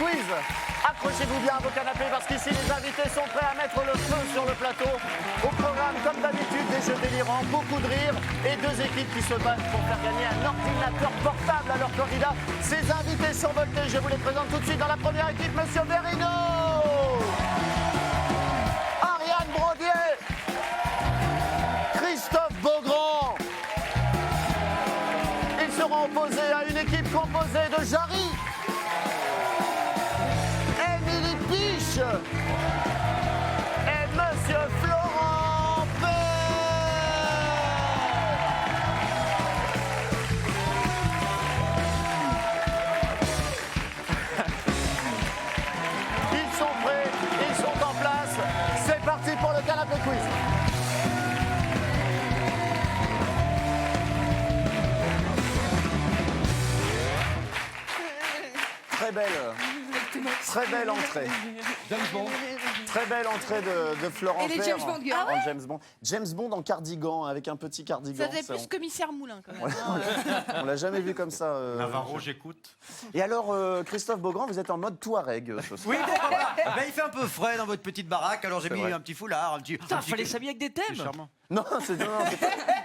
Quiz. Accrochez-vous bien à vos canapés parce qu'ici les invités sont prêts à mettre le feu sur le plateau. Au programme, comme d'habitude, des jeux délirants, beaucoup de rires et deux équipes qui se battent pour faire gagner un ordinateur portable à leurs candidats. Ces invités survoltés, je vous les présente tout de suite dans la première équipe, Monsieur Verino, Ariane Brodier, Christophe Beaugrand. Ils seront opposés à une équipe composée de Jarry, Émilie Piche et Monsieur Florent Père. Ils sont prêts, ils sont en place. C'est parti pour le canapé quiz. Très belle entrée. James Bond. Très belle entrée de Florent Et les Père James Bond girls. en James Bond. James Bond en cardigan, avec un petit cardigan. Ça faisait plus commissaire Moulin quand même. On l'a jamais vu comme ça. Navarro, j'écoute. Et alors, Christophe Beaugrand, vous êtes en mode Touareg ce soir. Oui, pourquoi pas. Ben, il fait un peu frais dans votre petite baraque, alors j'ai C'est mis vrai. un petit foulard, un petit. Putain, fallait s'habiller avec des C'est thèmes. charmant. Non, c'est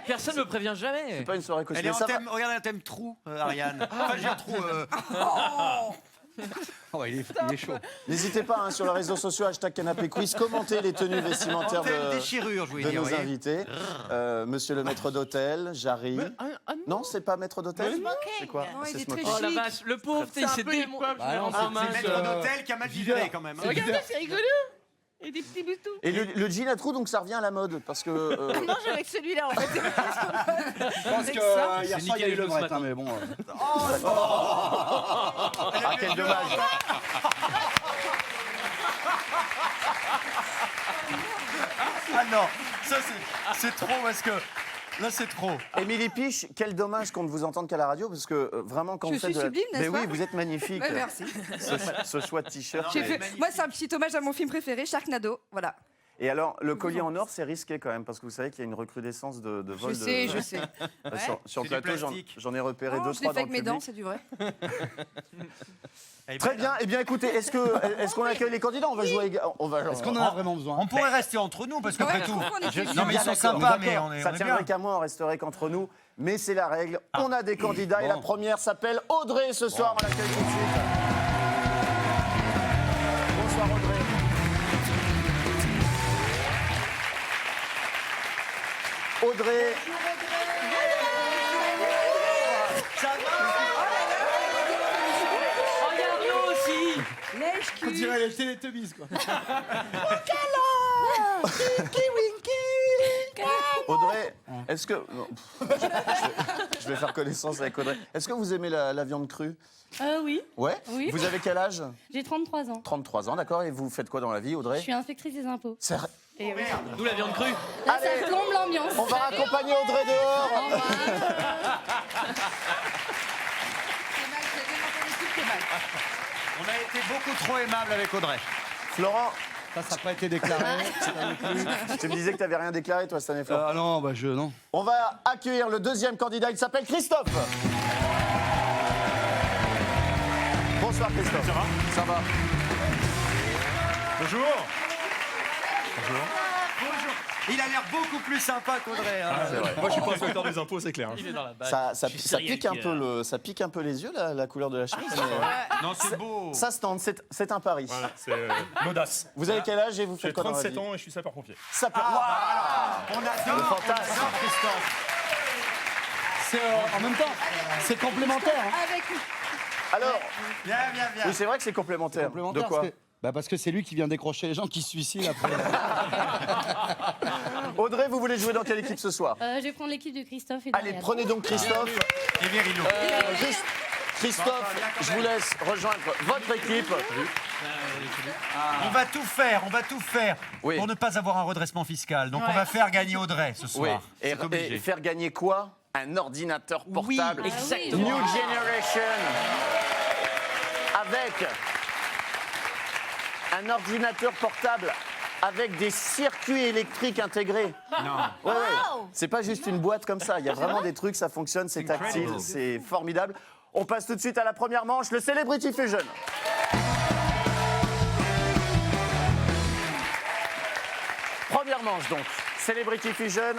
Personne ne me prévient jamais. pas une soirée Elle est cosmique. en Ça va. thème, regardez un thème trou, Ariane. Enfin, j'ai un trou. Oh, il est chaud. N'hésitez pas hein, sur les réseaux sociaux, hashtag Canapé Quiz, commentez les tenues vestimentaires En thème déchirure, je voulais de dire. nos vous voyez. invités. Monsieur le maître d'hôtel, Jarry. Non, c'est pas maître d'hôtel. C'est quoi Non, il C'est est très smoking. Oh la chic. vache, le pauvre, il s'est démonté. Bah non, C'est maître d'hôtel qui a mal vibré quand même. hein. Regardez, c'est rigolo. Et des petits boutons. Et le jean à trous, donc ça revient à la mode parce que. Non, j'ai avec celui-là en fait. Je pense que ça. hier soir, il y a eu le Bret, hein, mais bon. Ah, quel dommage. Ah non, ça c'est trop parce que. Là, c'est trop. Émilie Piche, quel dommage qu'on ne vous entende qu'à la radio parce que vraiment quand Je vous faites suis sublime, mais n'est-ce oui, pas vous êtes magnifique. Ouais, merci. Ce choix de t-shirt. J'ai fait- Moi, c'est un petit hommage à mon film préféré, Sharknado. Voilà. Et alors, le collier en or, c'est risqué quand même parce que vous savez qu'il y a une recrudescence de vol. Je sais, je sais. Sur le C'est du plateau, plastique. j'en ai repéré Oh, deux, je l'ai trois fait dans avec le mes dents, public. c'est du vrai. Elle est Très belle, bien. hein. Eh bien, écoutez, est-ce qu'on accueille les candidats? On va jouer. On va. Est-ce qu'on en a vraiment besoin? On pourrait rester entre nous parce qu'après Ouais, tout. pourquoi on est Non, mais ils sont sympas, mais on est Ça bien. tiendrait qu'à moi, on resterait qu'entre nous. Mais c'est la règle. On a des candidats et Bon. la première s'appelle Audrey ce soir. On l'accueille tout de suite. Bonsoir Audrey. Audrey. Ça va Oh, il y a Arnaud aussi. On dirait les Télétubbies, quoi. Audrey, est-ce que. non, je vais faire connaissance avec Audrey. Est-ce que vous aimez la viande crue? Oui, Ouais. Oui. Vous avez quel âge? j'ai 33 ans. 33 ans, d'accord. Et vous faites quoi dans la vie, Je Audrey? suis inspectrice des impôts. C'est- Et oui. D'où la viande crue. Là, Allez. ça plombe l'ambiance. On va accompagner Audrey dehors. Au revoir. On a été beaucoup trop aimable avec Audrey. Florent, Ça n'a pas été déclaré. tu me disais que tu n'avais rien déclaré, toi, cette année, Florent. Ah non, bah je. Non. On va accueillir le deuxième candidat. Il s'appelle Christophe. Bonsoir, Christophe. Ça va? Ça va. Bonjour. Bonjour. Il a l'air beaucoup plus sympa qu'Audrey. hein. C'est vrai. Moi, je suis pas inspecteur des impôts, c'est clair. Il est dans la bague. Ça suis pique serial un peu ça pique un peu les yeux, la couleur de la chemise. mais Non, c'est beau. ça se tente, c'est un pari. Voilà, c'est l'audace. Vous avez quel âge et vous J'ai faites quoi dans la 37 vie? ans et je suis sapeur-pompier. Ça peut... On adore Christophe. C'est en même temps, c'est complémentaire. Hein. Avec Alors, Viens, viens, viens. oui, c'est vrai que c'est complémentaire. Complémentaire, De quoi? parce que c'est lui qui vient décrocher les gens qui se suicident après. Audrey, vous voulez jouer dans quelle équipe ce soir? Je vais prendre l'équipe de Christophe et Allez, d'Ariane. prenez donc Christophe. Et Verino. Juste, Christophe, je vous laisse rejoindre votre équipe. On va tout faire Oui. pour ne pas avoir un redressement fiscal. Donc on va faire gagner Audrey ce Oui. soir. Et, C'est obligé. et faire gagner quoi? Un ordinateur portable. Ah oui. Exactement. New Generation. Avec un ordinateur portable avec des circuits électriques intégrés. Non. Ouais, ouais. C'est pas juste une boîte comme ça. Il y a vraiment des trucs, ça fonctionne, c'est tactile, c'est formidable. On passe tout de suite à la première manche, le Celebrity Fusion. Première manche donc. Celebrity Fusion.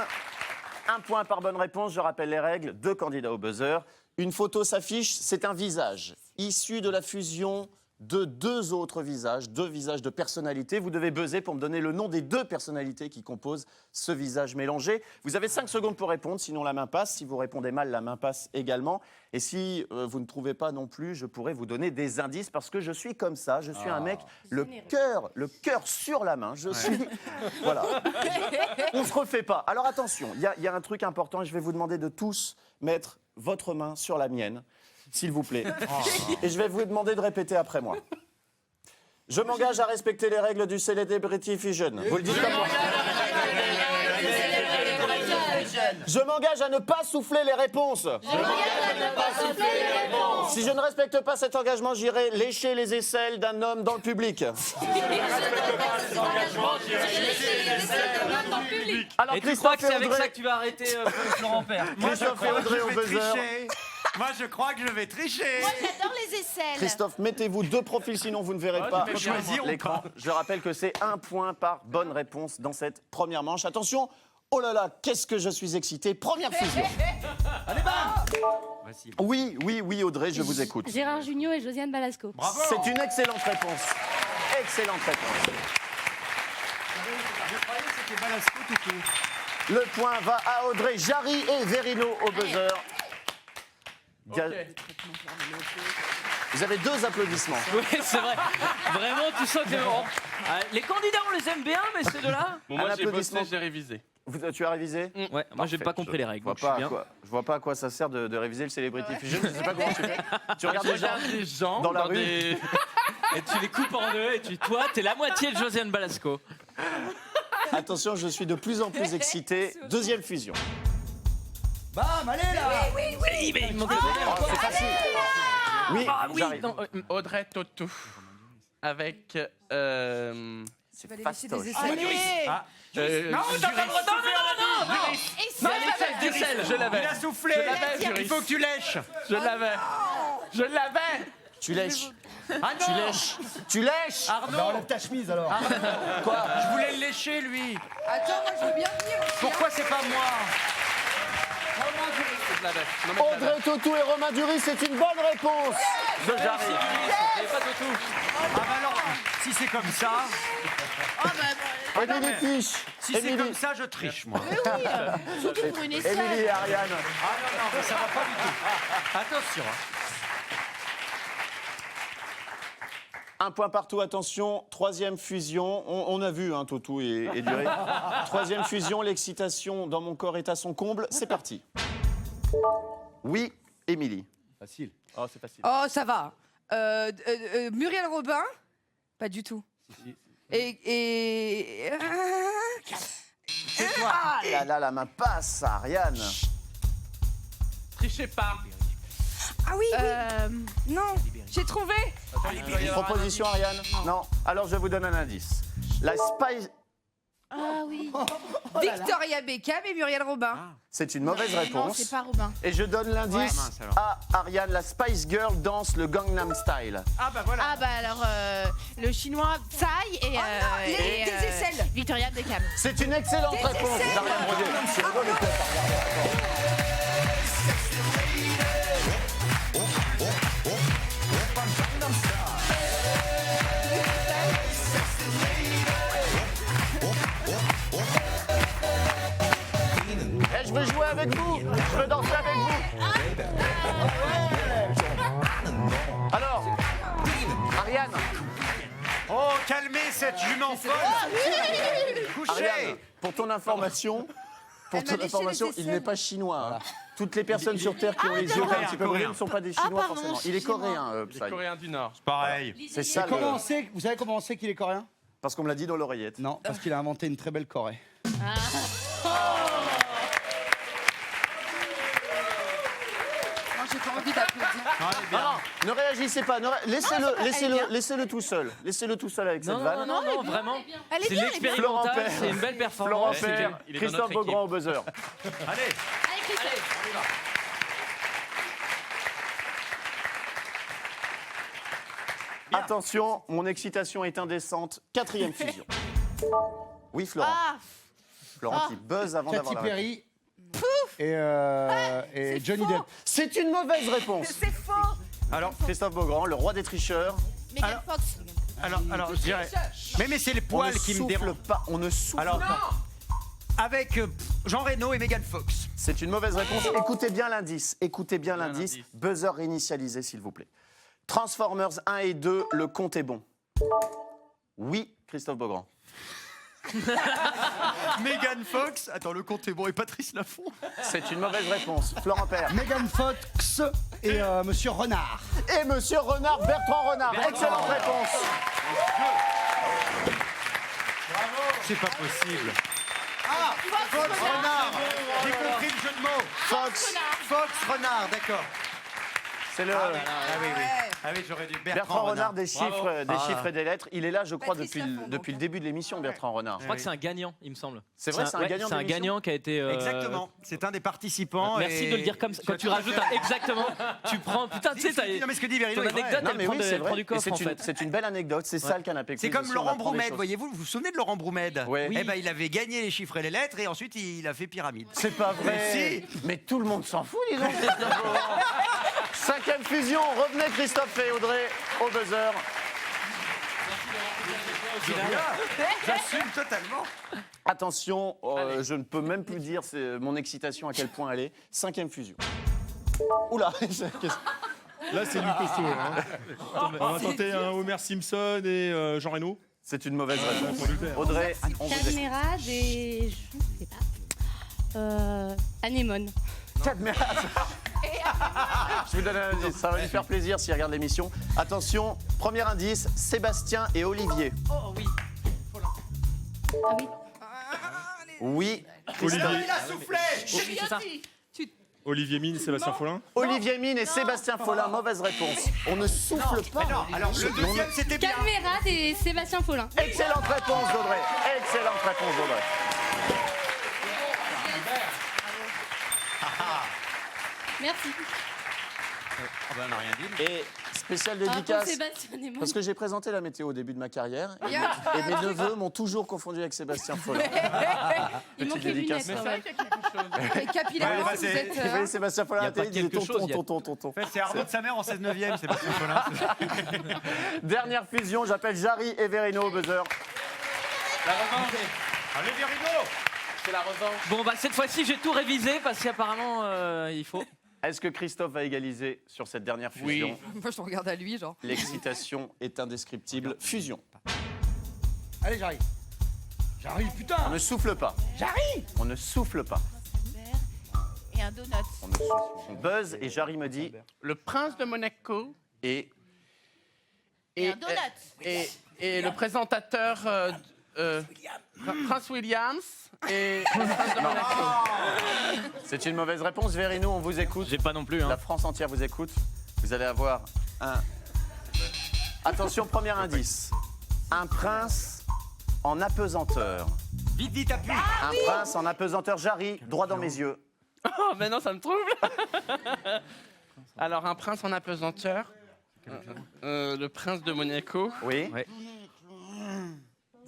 1 point par bonne réponse. Je rappelle les règles. 2 candidats au buzzer. Une photo s'affiche. C'est un visage issu de la fusion de 2 autres visages, 2 visages de personnalités. Vous devez buzzer pour me donner le nom des 2 personnalités qui composent ce visage mélangé. Vous avez 5 secondes pour répondre, sinon la main passe. Si vous répondez mal, la main passe également. Et si vous ne trouvez pas non plus, je pourrais vous donner des indices parce que je suis comme ça. Je suis un mec, le cœur sur la main. Je suis... Voilà. On ne se refait pas. Alors attention, il y a un truc important et je vais vous demander de tous mettre votre main sur la mienne. S'il vous plaît. Et je vais vous demander de répéter après moi. Je m'engage à respecter les règles du Celebrity Fusion. Vous le dites comme moi. Je m'engage à ne pas souffler les réponses. Si je ne respecte pas cet engagement, j'irai lécher les aisselles d'un homme dans le public. Alors, Et tu crois que c'est avec ça que tu vas arrêter Florent Père? Christophe et Audrey au buzzer. Moi, je crois que je vais tricher. Moi, j'adore les aisselles. Christophe, mettez-vous 2 profils, sinon vous ne verrez pas tu peux choisir ou l'écran. Je rappelle que c'est 1 point par bonne réponse dans cette première manche. Attention, oh là là, qu'est-ce que je suis excité. Première fusion. Allez, Oui, Audrey, je vous écoute. Gérard Jugnot et Josiane Balasco. Bravo. C'est une excellente réponse. Excellente réponse. Je croyais que c'était Balasco tout court. Le point va à Audrey, Jarry et Verino au buzzer. Vous avez 2 applaudissements. Oui, c'est vrai. Vraiment, tu sens que... les candidats, on les aime bien, mais ces deux-là... Bon, moi, Un j'ai bossé, applaudissement. j'ai révisé. Tu as révisé? Ouais, moi, j'ai pas compris les règles. Je vois pas à quoi ça sert de réviser le Celebrity Fusion. Je sais pas comment tu fais. Tu regardes Tu les gens regardes les gens dans la rue. des... Et tu les coupes en 2 et toi, t'es la moitié de Josiane Balasco. Attention, je suis de plus en plus excité. Deuxième fusion. Bam, allez là. Oui, mais il manque Oh, c'est facile. Oui, j'arrive. non, Audrey Tautou. Avec... C'est fastoche. non, t'as pas le droit. Non, les selles. Je l'avais. Il a soufflé. Je l'avais, Juris. Il faut que tu lèches. Je l'avais. Je l'avais. Tu lèches. Ah non. Tu lèches. Tu lèches. Arnaud. Enlève ta chemise alors. Quoi? Je voulais le lécher, lui. Attends, moi, je veux bien venir aussi. Pourquoi c'est pas moi? Je l'avais. Non, mais je l'avais. Audrey Tautou et Romain Duris, c'est une bonne réponse de Jarry. Et pas Tautou. Ah bah alors, si c'est comme ça, Émilie Fiche. si c'est comme ça, je triche, moi. Surtout pour une aisselle. Émilie et Ariane. Ah non, mais ça va pas du tout. Attention. 1 point partout, attention. 3e fusion. On a vu, hein, Tautou et Duris. 3e fusion, l'excitation dans mon corps est à son comble. C'est parti. Oui, Émilie. Facile. Oh, c'est facile. Oh, ça va. Muriel Robin? Pas du tout. Et... Ah là là, la main passe à Ariane. Trichez pas. Ah oui, non, j'ai trouvé. Une proposition, Ariane? Non. Alors, je vous donne un indice. La Spice... Ah oui. Victoria Beckham et Muriel Robin. C'est une mauvaise Non, réponse. c'est pas Robin. Et je donne l'indice mince, alors. à Ariane. La Spice Girl danse le Gangnam Style. Ah bah voilà. Ah bah alors le chinois Tsai et, des aisselles. Victoria Beckham. C'est une excellente réponse d'Ariane Brodier. C'est rigolo, les têtes. Eh, je veux jouer avec vous. Je veux danser avec vous. Alors, Ariane. Oh, calmez cette jument folle. Couchez. Ariane, pour ton information, Elle m'a léché les il aisselles. n'est pas chinois. Hein. Toutes les personnes sur Terre qui ont les yeux un petit peu brillés ne sont pas des Chinois pardon, forcément. Il est chinois. coréen, Les Psy. Coréens du Nord. Pareil. C'est ça, Comment on sait, vous savez comment on sait qu'il est coréen? parce qu'on me l'a dit dans l'oreillette. Non, parce qu'il a inventé une très belle Corée. Moi, j'ai pas envie d'applaudir. Non, non, ne réagissez pas. Laissez-le tout seul. Laissez-le tout seul avec cette Non, vanne. non, non, non, vraiment. Elle est C'est bien, elle est bien. Florent l'expérimental, Père. c'est une belle Florent performance. Père, il est dans Christophe notre Beaugrand au buzzer. Allez. Allez, Christophe. Attention, mon excitation est indécente. 4e fusion. Oui, Florent. Ah Florent qui buzz avant d'avoir Katy la réponse. Perry et Johnny Depp. C'est une mauvaise réponse. C'est faux. Alors, Christophe Beaugrand, le roi des tricheurs. Megan Fox. Alors, je dirais. Mais c'est les poils qui me dérangent. pas. On ne souffle Alors, pas. avec Jean Reno et Megan Fox. C'est une mauvaise réponse. Écoutez bien l'indice. Écoutez bien l'indice. Buzzer réinitialisé, s'il vous plaît. Transformers 1 et 2, le compte est bon. Oui, Christophe Beaugrand. Megan Fox. Attends, le compte est bon et Patrice Laffont. C'est une mauvaise réponse. Florent Père. Megan Fox et Monsieur Renard. Et Monsieur Renard, Bertrand Renard. Excellente réponse. C'est pas possible. Ah, Fox Renard. J'ai compris le jeu de mots. Fox. Fox Renard, d'accord. C'est le Ah oui, j'aurais dû. Bertrand Renard des Bravo. chiffres et des lettres. Il est là, je crois, Patrice depuis Laffont, le donc. début de l'émission, Bertrand Renard. Je crois que c'est un gagnant, il me semble. C'est vrai, c'est un gagnant de C'est un l'émission gagnant qui a été. Exactement. C'est un des participants. Merci et- de le dire comme ça. Quand tu rajoutes un exactement, tu prends. Putain, tu sais, t'as. Non, mais ce que dit Verino Ton est vrai. anecdote, Non, elle mais prend, oui, de- c'est elle prend vrai. du Et coffre, en c'est fait. une belle anecdote. C'est ça le canapé C'est quiz comme aussi, on Laurent apprend des Broumed, choses. voyez-vous, vous vous souvenez de Laurent Broumed? Ouais. Eh ben, il avait gagné les chiffres et les lettres et ensuite il a fait pyramide. C'est pas vrai. Mais tout le monde s'en fout, dis donc. Cinquième fusion. Revenez Christophe et Audrey au buzzer. J'assume totalement. Attention, je ne peux même plus dire mon excitation à quel point elle est. Cinquième fusion. Oula. Là, c'est du costaud. Hein. On va tenter un Homer Simpson et Jean Reno. C'est une mauvaise réponse. Audrey, on vous écoute. Caméra des. Je sais pas. Anémone. Je vous donne un indice, ça va lui faire plaisir s'il regarde l'émission. Attention, premier indice, Sébastien et Olivier. Ah oui. Oui, Olivier, Il a soufflé. C'est ça. Olivier Mine, Sébastien Follin. Olivier Mine et Sébastien Follin, mauvaise réponse. On ne souffle pas. Non, alors le deuxième c'était bien. Caméra des Sébastien Follin. Excellente réponse d'Audrey. Excellente réponse d'Audrey. Merci. Ah ben, on n'a rien dit. Et spéciale Pour dédicace, Sébastien Anémone. parce que j'ai présenté la météo au début de ma carrière. Il y a- Et mes neveux m'ont toujours confondu avec Sébastien Follin. Il manque les dédicace. lunettes quand même. Et capillairement, Ouais, vous c'est- êtes. Vous voyez Sébastien Follin Il y à a la télé, pas il disait quelque chose, il y a- tonton. En fait, c'est Arnaud de sa mère en 16 9e, c'est pas Follin. Dernière fusion, j'appelle Jarry et Verino au buzzer. Allez, Verino. Bon, bah cette fois-ci, j'ai tout révisé parce qu'apparemment, il faut. Est-ce que Christophe va égaliser sur cette dernière fusion? Moi, je regarde à lui, genre. L'excitation est indescriptible. Fusion. Allez, j'arrive. J'arrive, On putain. ne souffle pas. J'arrive. On ne souffle pas. Et un donut. On ne souffle. On buzz et Jarry me dit Le prince de Monaco et Et un donut. et le présentateur Prince Williams et le prince de Monaco. c'est une mauvaise réponse. Verino, on vous écoute. J'ai pas non plus. Hein. La France entière vous écoute. Vous allez avoir un. Attention, premier indice. Un prince en apesanteur. Vite, vite, appuie. Un prince en apesanteur. Jarry, droit dans mes yeux. Oh, mais non, ça me trouble. Alors, un prince en apesanteur. Le prince de Monaco. Oui. Ouais.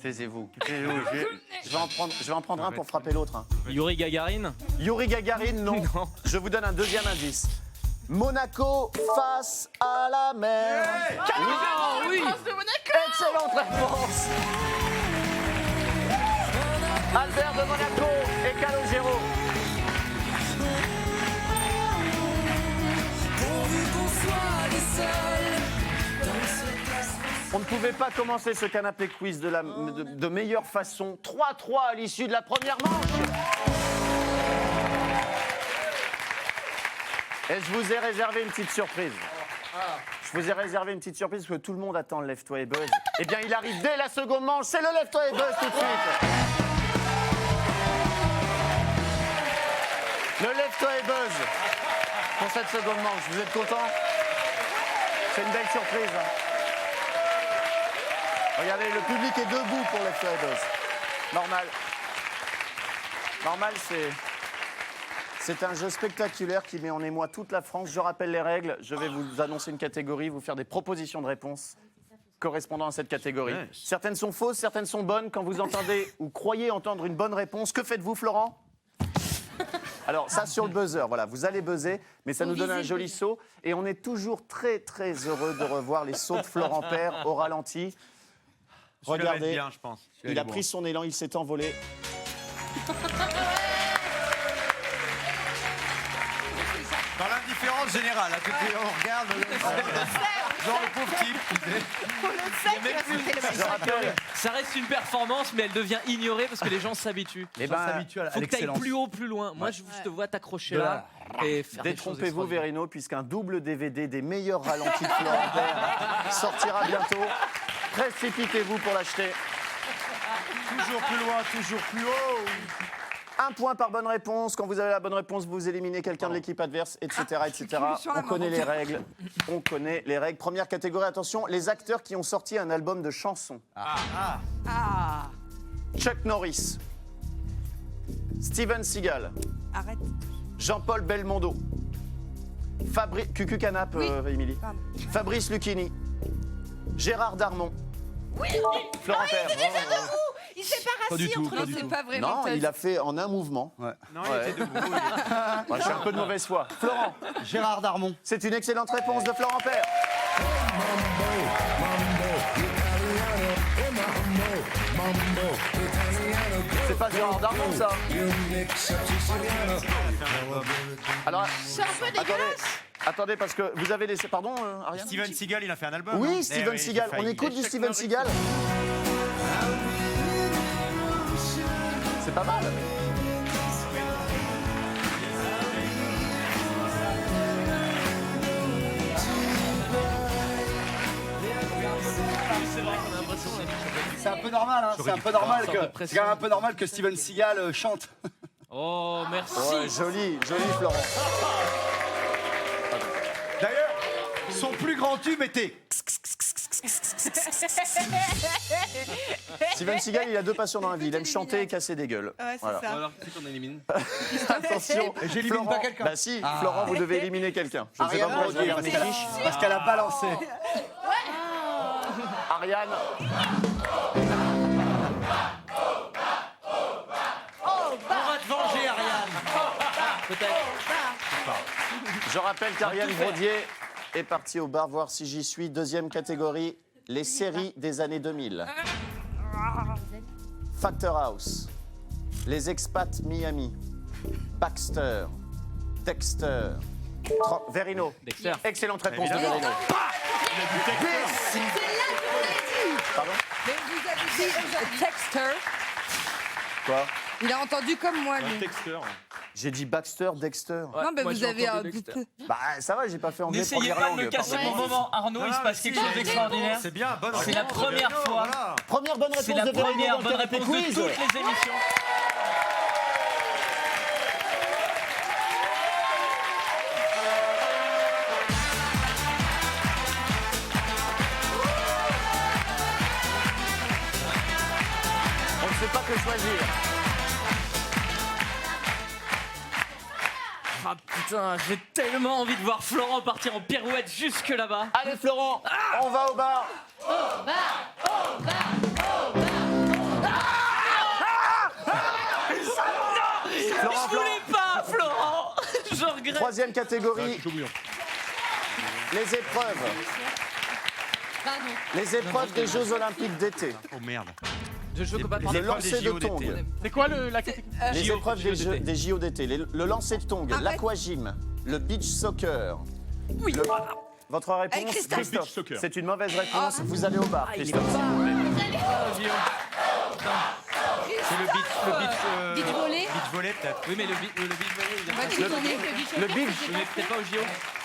Taisez-vous. Taisez-vous. Je vais en prendre un pour frapper l'autre. Hein. Yuri Gagarin. Yuri Gagarin, non. Non. Je vous donne un deuxième indice. Monaco face à la mer. Oui. Prince de Monaco. Excellente réponse. Albert de Monaco et Calogero. On ne pouvait pas commencer ce canapé quiz de meilleure façon. 3-3 à l'issue de la première manche. Et je vous ai réservé une petite surprise. Je vous ai réservé une petite surprise parce que tout le monde attend le Lève-toi et Buzz. Eh bien, il arrive dès la seconde manche. C'est le Lève-toi et Buzz tout de suite. Le Lève-toi et Buzz pour cette seconde manche. Vous êtes contents? C'est une belle surprise. Hein. Regardez, le public est debout pour Lève-toi et Buzz. Normal. Normal, c'est un jeu spectaculaire qui met en émoi toute la France. Je rappelle les règles. Je vais vous annoncer une catégorie, vous faire des propositions de réponses. correspondant à cette catégorie. Ouais. Certaines sont fausses, certaines sont bonnes. Quand vous entendez ou croyez entendre une bonne réponse, que faites-vous, Florent? Alors ça sur le buzzer, voilà, vous allez buzzer, mais ça nous donne un joli saut. Et on est toujours très très heureux de revoir les sauts de Florent Père au ralenti. Regardez, bien, je pense. il a pris son élan, il s'est envolé. Dans l'indifférence générale, on regarde, genre le pauvre type. On le sait qu'il va sauter le Je buzzer. rappelle, Ça reste une performance, mais elle devient ignorée parce que les gens s'habituent. eh ben, Faut que t'ailles plus haut, plus loin. Moi, je te vois t'accrocher là et faire des choses détrompez-vous, extraordinaires. Verino, puisqu'un double DVD des meilleurs ralentis de Florent Père sortira bientôt. Précipitez-vous pour l'acheter. Toujours plus loin, toujours plus haut. Un point par bonne réponse. Quand vous avez la bonne réponse, vous éliminez quelqu'un de l'équipe adverse, etc. etc. plus sur la On connaît main. les règles. On connaît les règles. Première catégorie, attention, les acteurs qui ont sorti un album de chansons. Ah, Chuck Norris, Steven Seagal, arrête. Jean-Paul Belmondo, Cucu Canap, Oui. Émilie. Pardon. Fabrice Lucchini, Gérard Darmon, Florent Père. Il s'est pas rassis entre pas les du deux. tout. C'est pas vraiment. Non, il a fait en un mouvement. Non, Ouais. il était debout. Moi, je suis un peu de mauvaise foi. Florent, Gérard Darmon. c'est une excellente réponse de Florent Père. C'est pas Gérard Darmon, ça. Alors, C'est un peu attendez, dégueulasse. attendez, parce que vous avez laissé... Pardon, Ariane? Steven Seagal, il a fait un album. Oui, hein. Steven Eh Seagal. j'ai On failli. écoute du Steven Seagal. C'est pas mal. C'est un peu normal, hein. C'est un peu normal que. C'est quand même un peu normal que Steven Seagal chante. Oh, merci. Ouais, joli, joli, Florent. D'ailleurs, son plus grand tube était. Steven Seagal, il a deux passions dans la vie. Il aime chanter et casser des gueules. Ouais, c'est Voilà. ça. Alors, c'est qu'on élimine. Attention, Et j'élimine Florent- pas quelqu'un. Bah si, Florent, vous devez éliminer quelqu'un. Je ne sais pas Ariane pourquoi je Brodier, regarde mes fiches. parce qu'elle a balancé. Ariane, On va te venger, Ariane. Peut-être. je rappelle qu'Ariane Brodier est partie au bar voir si j'y suis. Deuxième catégorie, les séries des années 2000. Factor House, Les Expats Miami, Baxter, Dexter, Verino. Dexter. Excellente réponse de Évidemment. Verino. Pardon? Mais vous avez dit Dexter. Quoi? Il a entendu comme moi, Un lui. texteur. J'ai dit Baxter, Dexter. Ouais, Non, mais moi, vous j'ai avez entendu un Dexter. Bah ça va, j'ai pas fait anglais N'essayez première pas de langue. me casser pardon. mon moment. Arnaud, il se passe quelque chose d'extraordinaire. C'est bien, bonne C'est la réponse. première Verino, fois. voilà. Première bonne réponse C'est la de Verino première dans le bonne Canapé réponse de Quiz. toutes les émissions. On ne sait pas que choisir. Ah putain, j'ai tellement envie de voir Florent partir en pirouette jusque là-bas. Allez Florent, on va au bar. Florent, Je voulais pas, Florent. Je regrette. troisième catégorie, Chaud bouillant. les épreuves. Les épreuves des Jeux Olympiques d'été. Oh merde. Je veux pas Le parler. lancer de tongs. C'est quoi la catégorie? Les épreuves des JO d'été. Le lancer de tongs, Arrête. l'aquagym, le beach soccer. Oui. Votre réponse, Christophe. Christophe. Beach soccer. C'est une mauvaise réponse. Vous allez au bar, Christophe. C'est le beach Beach volley. beach volley peut-être. Oui, mais le beach volley, il Bah, a tu connais. Le beach, Mais peut-être pas au JO.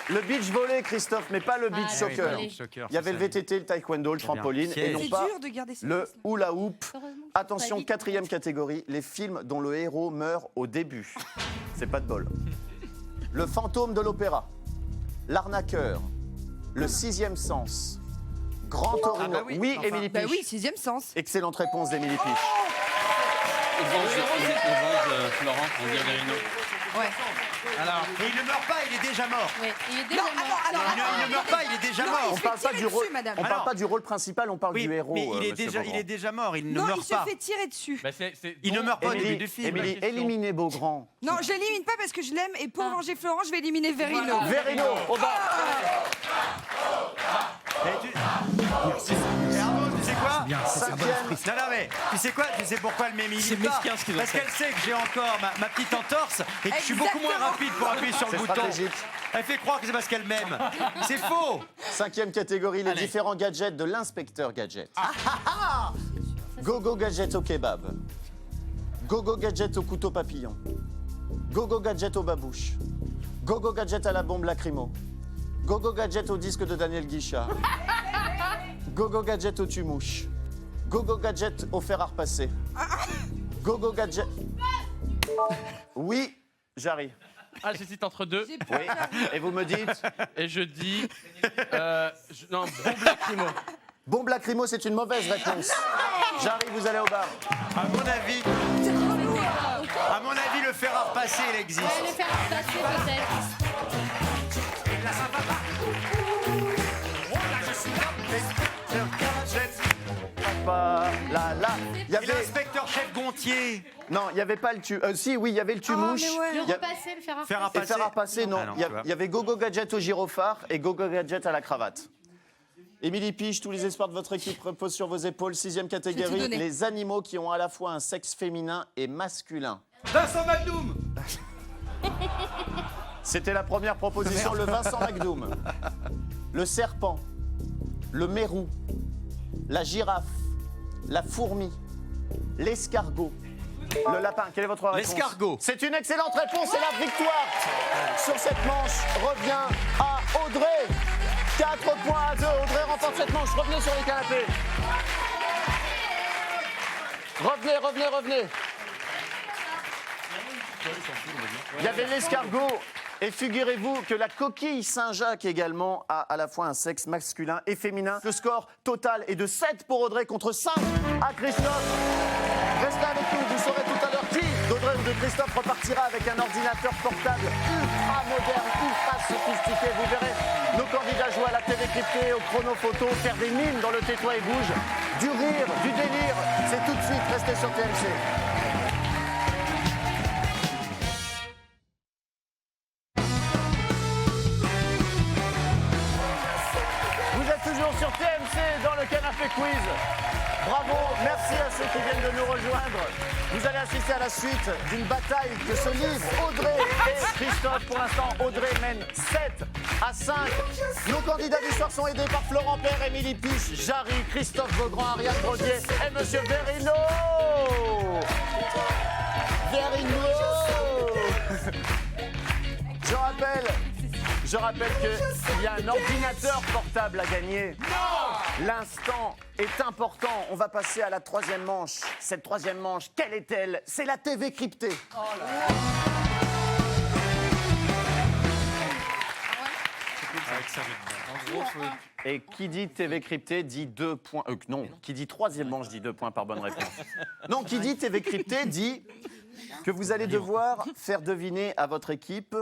le beach volley, Christophe, mais pas le beach Ah, soccer. volley. Soccer, Il y avait le c'est ça. VTT, le taekwondo, le trampoline, et non C'est pas dur de garder ça. le hula hoop. Heureusement que Attention, t'as dit. quatrième catégorie, les films dont le héros meurt au début. C'est pas de bol. Le fantôme de l'opéra, l'arnaqueur, le sixième sens, Grand Torino. bah oui, oui, enfin. Émilie Bah Piche. oui, sixième sens. Excellente réponse d'Émilie Piche. Florent, on dirait Verino. Ouais. Alors, Et il ne meurt pas, il est déjà mort. Ouais, il est déjà Non, mort. attends, Il ne meurt pas, il est déjà Non, mort. On parle pas du rôle. madame. On parle pas du rôle principal, on parle Oui, du héros. mais il monsieur Beaugrand. est déjà mort, il ne Non, il meurt se pas. fait tirer dessus. bah, Il ne meurt pas au début du film. Émilie, éliminez Beaugrand. Non, je l'élimine pas parce que je l'aime et pour venger Florent, je vais éliminer Verino. Verino, au bas. Et Arnaud, tu sais quoi Cinquième. Non, non, mais tu sais quoi? Tu sais pourquoi elle m'élimine C'est pas? mesquin, ce qu'ils ont Parce fait. qu'elle sait que j'ai encore ma petite entorse et que je suis beaucoup moins Exactement. rapide pour appuyer sur le C'est bouton. stratégique. Elle fait croire que c'est parce qu'elle m'aime. C'est faux. Cinquième catégorie, les différents gadgets de l'inspecteur gadget. Gogo gadget au kebab. Gogo gadget au couteau papillon. Gogo gadget au babouche. Gogo gadget à la bombe lacrymo. Gogo gadget au disque de Daniel Guichard. Gogo gadget au tumouche. Gogo gadget au fer à repasser. Gogo gadget. Oui, j'arrive. Ah, j'hésite entre deux. Oui. Et vous me dites Et je dis. Non, bombe lacrymo. bombe lacrymo, c'est une mauvaise réponse. J'arrive, vous allez au bar. À mon avis, le fer à repasser, il existe. Ouais, le faire passer peut-être. Pas là, là. Il y Et avait l'inspecteur chef Gontier. non, il y avait pas le tu. Si, oui, il y avait le tumouche. mais ouais. Le Il y a- repasser, le faire Fer à Et fer à repasser, non. Ah non, Il y a- tu vois. il y avait Gogo Gadget au gyrophare et Gogo Gadget à la cravate. Émilie Piche, tous les espoirs de votre équipe reposent sur vos épaules. Sixième Je vais catégorie, tout donner. les animaux qui ont à la fois un sexe féminin et masculin. Vincent McDoom. C'était la première proposition, le Vincent McDoom. Le serpent, le mérou, la girafe, la fourmi, l'escargot, le lapin. Quelle est votre réponse? L'escargot. C'est une excellente réponse et la victoire sur cette manche revient à Audrey. 4 points à 2. Audrey remporte cette manche. Revenez sur les canapés. Revenez. Il y avait l'escargot. Et figurez-vous que la coquille Saint-Jacques également a à la fois un sexe masculin et féminin. Le score total est de 7 pour Audrey contre 5 à Christophe. Restez avec nous, vous saurez tout à l'heure qui d'Audrey ou de Christophe repartira avec un ordinateur portable ultra moderne, ultra sophistiqué. Vous verrez nos candidats jouer à la télé cryptée, au chrono photo, faire des mimes dans le tais-toi et bouge, du rire, du délire. C'est tout de suite, restez sur TMC. Vous êtes toujours sur TMC dans le Canapé Quiz. Bravo, merci à ceux qui viennent de nous rejoindre. Vous allez assister à la suite d'une bataille que se livrent Audrey et Christophe. Pour l'instant, Audrey mène 7-5. Nos candidats du soir sont aidés par Florent Père, Émilie Piche, Jarry, Christophe Beaugrand, Ariane Brodier et Monsieur Verino. Je rappelle qu'il y a un ordinateur portable à gagner. L'instant est important. On va passer à la troisième manche. Cette troisième manche, quelle est-elle? C'est la TV cryptée. Et qui dit TV cryptée dit 2 points. Non, qui dit troisième manche dit 2 points par bonne réponse. Non, qui dit TV cryptée dit que vous allez devoir faire deviner à votre équipe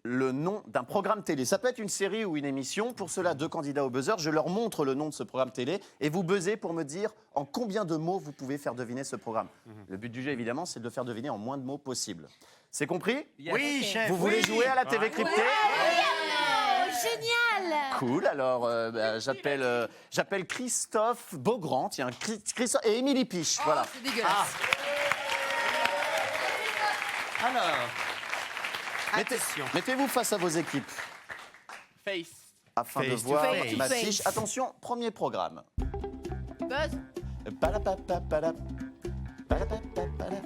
le nom d'un programme télé. Ça peut être une série ou une émission. Pour cela, 2 candidats au buzzer. Je leur montre le nom de ce programme télé et vous buzzez pour me dire en combien de mots vous pouvez faire deviner ce programme. Le but du jeu, évidemment, c'est de le faire deviner en moins de mots possible. C'est compris? Oui, chef. Vous voulez jouer à la TV cryptée? Génial! Cool, alors j'appelle Christophe Beaugrand, tiens, Christophe et Émilie Piche, voilà. C'est dégueulasse. Alors, Mettez-vous face à vos équipes Face. afin de Face to voir face. ma Face. fiche. Attention, premier programme. Buzz. Palapapapala, palapapapala,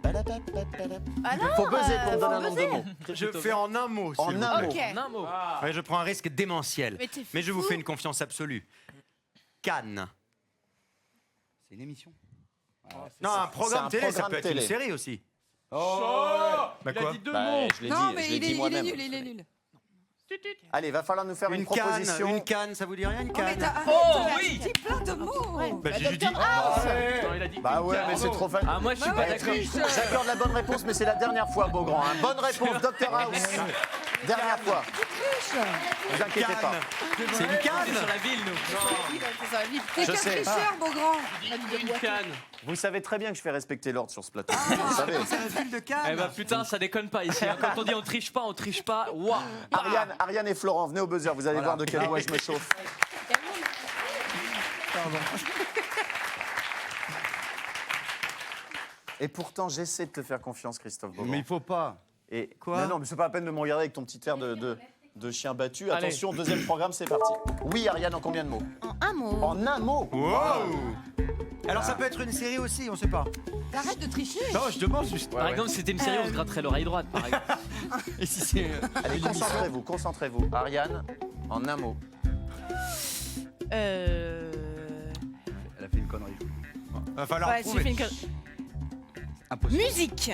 palapapapala. Ah non, Faut buzzer pour me donner un nombre de buzzer. mots. je fais en un mot. En s'il vous un plaît. mot. Ok. En un mot. Ouais, je prends un risque démentiel. Mais t'es Mais je vous fou. fais une confiance absolue. Cannes. C'est une émission. Non, un programme télé, ça programme peut être télé. une série aussi. Oh, Bah il quoi a dit 2 Bah, mots. je l'ai Non, dit, mais je l'ai il dit est moi-même. nul, il est nul. Allez, va falloir nous faire une proposition. Une canne, ça vous dit rien, une Oh, mais canne? t'as oui. dit plein de mots. Bah, j'ai juste dit. Non, il a dit Bah ouais, mais c'est trop facile. Ah, moi, je suis pas d'accord. J'accorde la bonne réponse, mais c'est la dernière fois, Beaugrand. Hein. Bonne réponse, Dr House. Dernière fois. Ne vous inquiétez pas. C'est une On est canne. sur la ville, nous. T'es Je qu'un sais. tricheur, Beaugrand. une canne. Vous savez très bien que je fais respecter l'ordre sur ce plateau. Vous savez. C'est la ville de Cannes. Eh ben putain, ça déconne pas ici. hein. Quand on dit on triche pas, waouh. Ariane et Florent, venez au buzzer. Vous allez voir de quel bois je me chauffe. Et pourtant, j'essaie de te faire confiance, Christophe Beaugrand. Mais il faut pas. Et... Quoi Non, mais c'est pas la peine de me regarder avec ton petit air de chien battu. Allez. Attention, deuxième programme, c'est parti. Oui, Ariane, en combien de mots? En un mot. En un mot. Alors ça peut être une série aussi, on sait pas. Arrête de tricher. Non, je demande juste. Par exemple, si c'était une série, on se gratterait l'oreille droite, par exemple. Et si c'est. Allez, concentrez-vous. Ariane, en un mot. Elle a fait une connerie. Va falloir Ouais, j'ai trouver. fait une connerie. Impossible. Musique.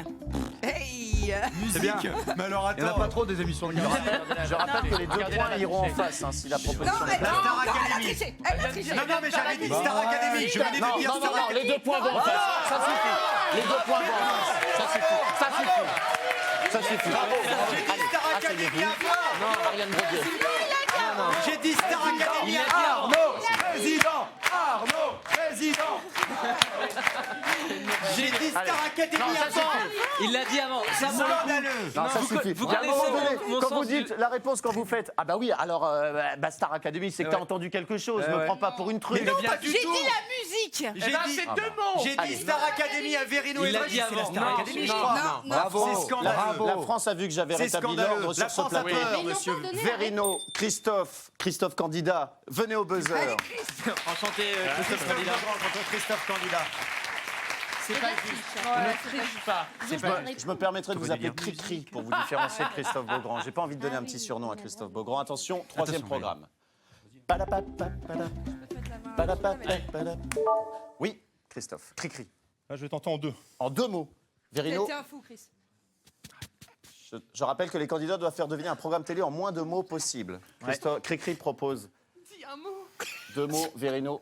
Hey. C'est bien. Mais alors Il n'y en a pas trop des émissions de musique. Je rappelle que les 2 points iront en face hein, si la Non, proposition mais est non, bonne. Star elle a Academy. triché. Elle a triché. Non, mais j'avais dit Star Academy. Je venais de dire Non, Star Academy. les 2 points vont en face. Ça suffit. Les 2 points vont en face. Ça suffit. Bravo. J'ai dit Star Academy avant. Non, Ariane Baudier. J'ai dit Star Academy Il a dit avant. Arnaud. Président. Arnaud, président. J'ai dit Star Academy Non, ça avant. Il l'a dit avant. Ça, pour le coup, Scandaleux. Non, ça suffit. vous Il y a un moment connaissez donné, mon quand sens vous dites du- la réponse, quand vous faites ah bah oui, alors Star Academy, c'est que t'as entendu quelque chose. Me prends pas pour une truc. Mais non, pas du J'ai tout. dit la musique. Eh ben, c'est 2 mots. J'ai dit Star Academy à Verino Il et l'a Drey, dit c'est la avant. Star Non, Academy, je non, crois. non. Bravo. C'est scandaleux. La France a vu que j'avais C'est rétabli scandaleux. l'ordre La sur ce France a plateau. peur, ils n'ont monsieur. pas donné. Verino, Christophe candidat, venez au buzzer. Enchanté, Christophe Candidat. Contre Christophe Candidat. C'est pas juste. Ne triche pas. Je me permettrai de vous appeler Cri-Cri pour vous différencier de Christophe Beaugrand. J'ai pas envie de donner un petit surnom à Christophe Beaugrand. Attention, troisième programme. Oui, Christophe, Cri-Cri. Ah, je vais tenter en 2. En 2 mots. Verino, T'es un fou, Chris. je rappelle que les candidats doivent faire deviner un programme télé en moins de mots possible. Cri-Cri propose. 2 mots, Verino.